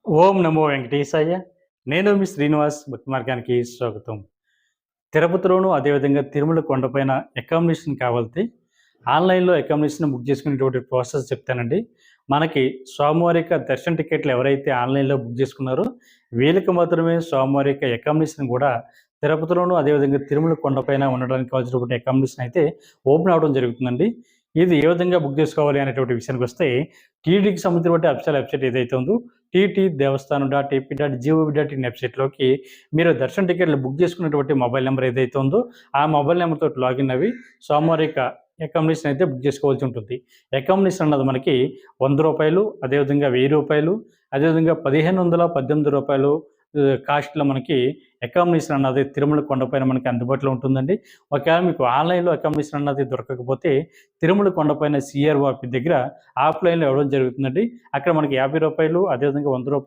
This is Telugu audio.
ఓం నమో వెంకటేశాయ. నేను మీ శ్రీనివాస్ భక్తి మార్గానికి స్వాగతం. తిరుపతిలోను అదేవిధంగా తిరుమల కొండపైన అకామిడేషన్ కావాలితే ఆన్‌లైన్‌లో అకామిడేషన్ బుక్ చేసుకునేటువంటి ప్రాసెస్ చెప్తానండి. మనకి స్వామివారి యొక్క దర్శన టికెట్లు ఎవరైతే ఆన్‌లైన్‌లో బుక్ చేసుకున్నారో వీళ్ళకి మాత్రమే స్వామివారి యొక్క అకామిడేషన్ కూడా తిరుపతిలోను అదేవిధంగా తిరుమల కొండపైన ఉండడానికి కావాల్సినటువంటి అకామిడేషన్ అయితే ఓపెన్ అవ్వడం జరుగుతుందండి. ఇది ఏ విధంగా బుక్ చేసుకోవాలి అనేటువంటి విషయానికొస్తే టీటీడీకి సంబంధించినటువంటి అఫీషియల్ వెబ్‌సైట్ ఏదైతే ఉందో TT Devasthanam dot AP dot GOV dot in వెబ్‌సైట్‌లోకి మీరు దర్శన టికెట్లు బుక్ చేసుకున్నటువంటి మొబైల్ నంబర్ ఏదైతే ఉందో ఆ మొబైల్ నంబర్‌తోటి లాగిన్ అవ్వి స్వామివారి యొక్క అకామిడేషన్ అయితే బుక్ చేసుకోవాల్సి ఉంటుంది. అకామిడేషన్ అన్నది మనకి రూ. 100 అదేవిధంగా రూ. 1000 అదేవిధంగా రూ. 1500, రూ. 18 కాస్ట్‌లో మనకి అకామిడేషన్ అన్నది తిరుమల కొండపైన మనకి అందుబాటులో ఉంటుందండి. ఒకవేళ మీకు ఆన్‌లైన్‌లో అకామిడేషన్ అన్నది దొరకకపోతే తిరుమల కొండపైన సీఆర్ఓ ఆఫీస్ దగ్గర ఆఫ్‌లైన్‌లో ఇవ్వడం జరుగుతుందండి. అక్కడ మనకి రూ. 50 అదేవిధంగా రూ. 100